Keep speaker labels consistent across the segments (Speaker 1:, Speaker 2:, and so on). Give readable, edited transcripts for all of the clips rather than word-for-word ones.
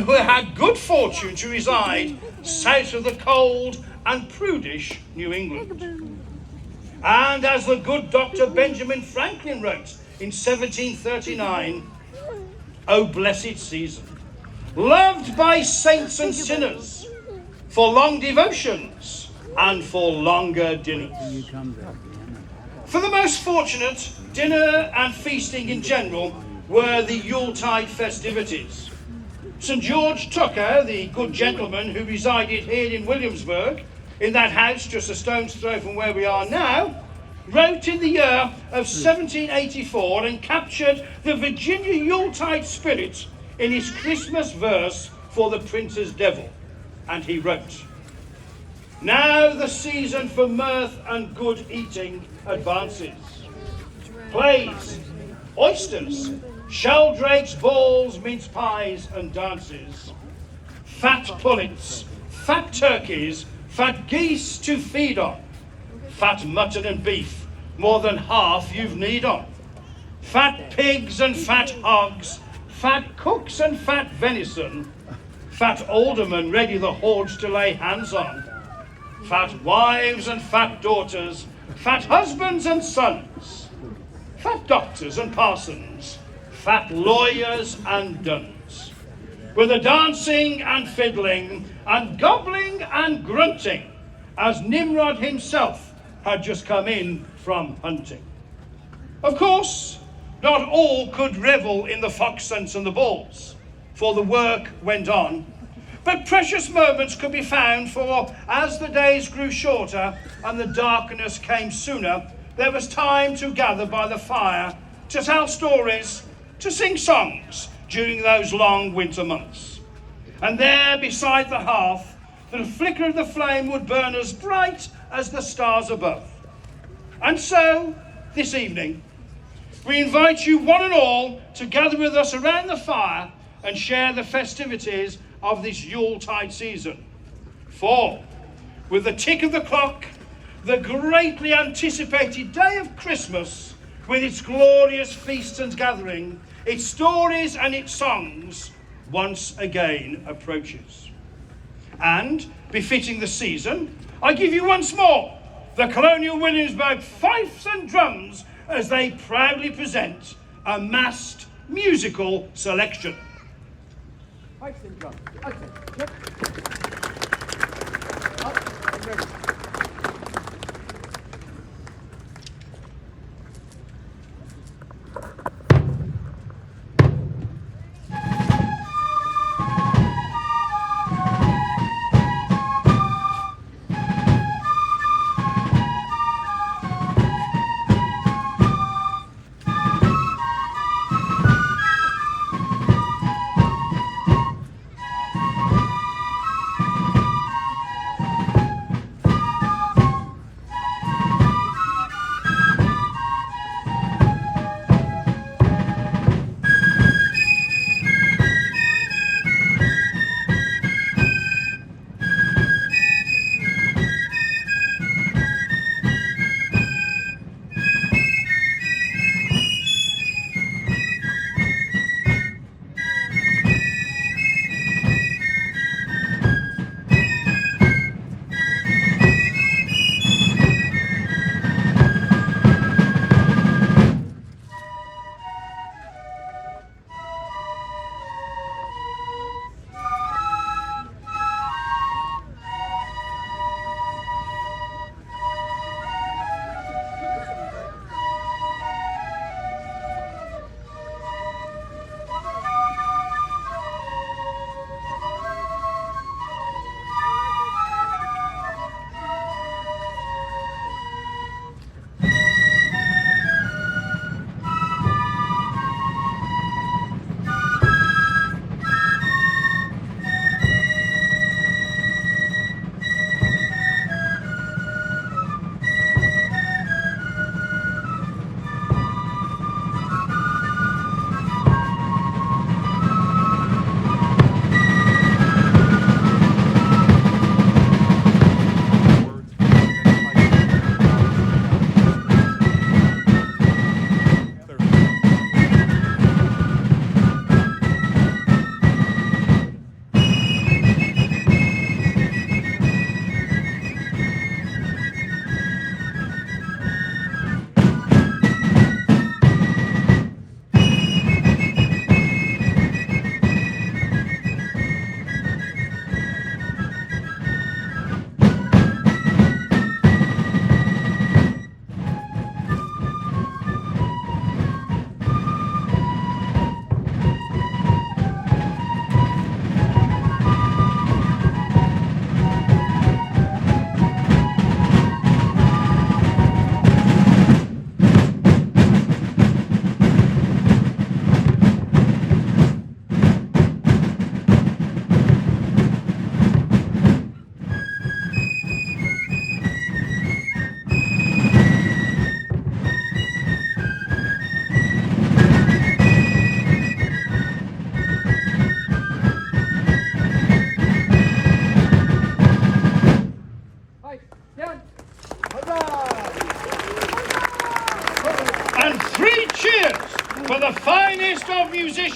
Speaker 1: who had good fortune to reside south of the cold and prudish New England. And as the good Dr. Benjamin Franklin wrote in 1739, "O blessed season, loved by saints and sinners, for long devotions and for longer dinners." For the most fortunate, dinner and feasting in general were the Yuletide festivities. St. George Tucker, the good gentleman who resided here in Williamsburg, in that house just a stone's throw from where we are now, wrote in the year of 1784 and captured the Virginia Yuletide spirit in his Christmas verse for the Prince's Devil. And he wrote, "Now the season for mirth and good eating advances. Plays, oysters, sheldrakes, balls, mince pies and dances. Fat pullets, fat turkeys, fat geese to feed on. Fat mutton and beef, more than half you've need on. Fat pigs and fat hogs, fat cooks and fat venison. Fat aldermen ready the hordes to lay hands on. Fat wives and fat daughters, fat husbands and sons. Fat doctors and parsons, fat lawyers and duns. With a dancing and fiddling and gobbling and grunting, as Nimrod himself had just come in from hunting." Of course, not all could revel in the fox hunts and the balls, for the work went on. But precious moments could be found, for as the days grew shorter and the darkness came sooner, there was time to gather by the fire, to tell stories, to sing songs during those long winter months. And there beside the hearth, the flicker of the flame would burn as bright as the stars above. And so, this evening, we invite you one and all to gather with us around the fire and share the festivities of this Yuletide season. For, with the tick of the clock, the greatly anticipated day of Christmas, with its glorious feasts and gathering, its stories and its songs, once again approaches. And, befitting the season, I give you once more the Colonial Williamsburg fifes and drums as they proudly present a massed musical selection.
Speaker 2: Pipes and drums. Okay. Yep. Up and ready.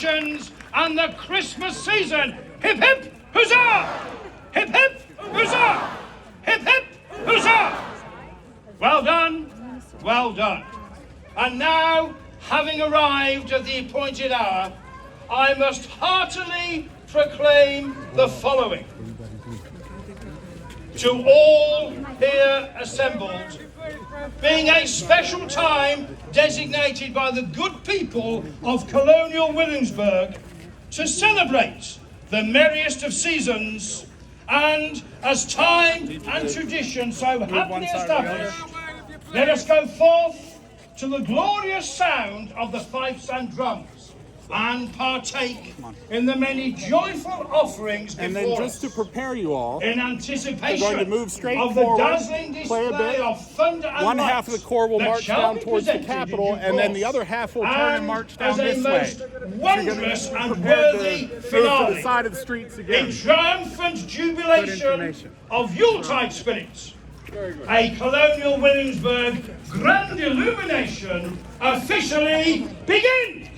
Speaker 1: decorations and the Christmas season. Hip hip huzzah! Hip hip huzzah! Hip hip huzzah! Well done, well done. And now, having arrived at the appointed hour, I must heartily proclaim the following. To all here assembled, being a special time designated by the good people of Colonial Williamsburg to celebrate the merriest of seasons, and as time and tradition so happily established, let us go forth to the glorious sound of the fifes and drums and partake in the many joyful offerings before us.
Speaker 3: And then just to prepare you all,
Speaker 1: in anticipation
Speaker 3: we're going to move straight
Speaker 1: of the
Speaker 3: forward,
Speaker 1: dazzling
Speaker 3: play a
Speaker 1: display
Speaker 3: bit.
Speaker 1: of thunder and
Speaker 3: One
Speaker 1: lights
Speaker 3: half of the corps will
Speaker 1: that
Speaker 3: march
Speaker 1: shall
Speaker 3: down
Speaker 1: be
Speaker 3: towards the
Speaker 1: presented in
Speaker 3: Capitol,
Speaker 1: due
Speaker 3: and then the
Speaker 1: course.
Speaker 3: other half will turn and march down
Speaker 1: as a
Speaker 3: this way.
Speaker 1: most wondrous
Speaker 3: So you're
Speaker 1: and
Speaker 3: gonna be prepared
Speaker 1: worthy
Speaker 3: to move to the
Speaker 1: finale
Speaker 3: side of the streets
Speaker 1: in
Speaker 3: again.
Speaker 1: triumphant jubilation
Speaker 3: information.
Speaker 1: of Yuletide spirits. A Colonial Williamsburg grand illumination officially begins.